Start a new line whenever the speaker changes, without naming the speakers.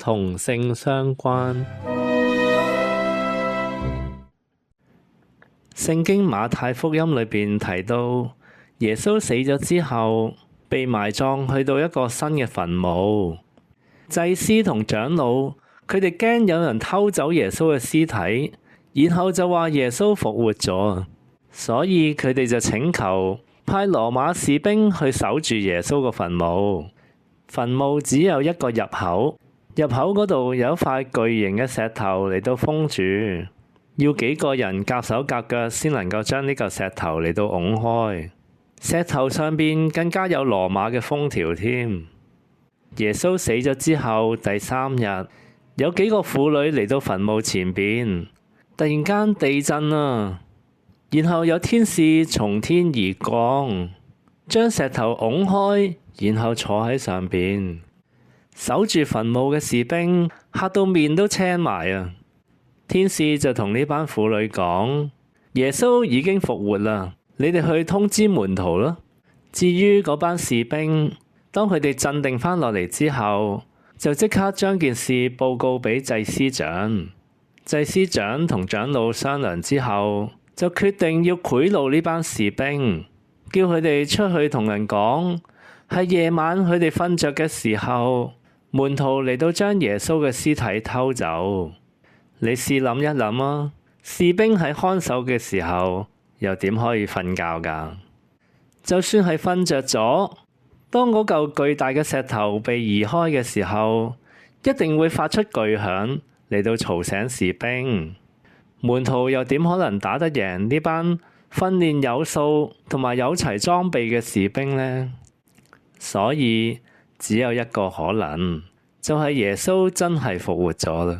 同性相關。聖經馬太福音裏邊提到，耶穌死咗之後，被埋葬去到一個新嘅墳墓。祭司同長老，佢哋驚有人偷走耶穌嘅屍體，然後就話耶穌復活咗，所以佢哋就請求派羅馬士兵去守住耶穌個墳墓。墳墓只有一個入口，入口嗰度有一塊巨型嘅石頭嚟到封住，要幾個人夾手夾腳先能夠將呢個石頭嚟到拱開。石頭上邊更加有羅馬嘅封條添。耶穌死咗之後第3日，有幾個婦女嚟到墳墓前邊，突然間地震啊，然後有天使從天而降，將石頭拱開，然後坐喺上邊。守住墳墓嘅士兵嚇到面都青埋啊！天使就同呢班婦女講：耶穌已經復活啦，你哋去通知門徒啦。至於嗰班士兵，當佢哋鎮定返落嚟之後，就即刻將件事報告俾祭司長。祭司長同長老商量之後，就決定要賄賂呢班士兵，叫佢哋出去同人講，係夜晚佢哋瞓着嘅時候，門徒嚟到將耶穌嘅屍體偷走。你試諗一諗啊，士兵喺看守嘅時候，又點可以瞓覺㗎？就算係瞓着咗，當嗰嚿巨大嘅石頭被移開嘅時候，一定會發出巨響嚟到嘈醒士兵。門徒又點可能打得贏呢班訓練有素同埋有齊裝備嘅士兵呢？所以只有一個可能，就係耶穌真係復活咗啦。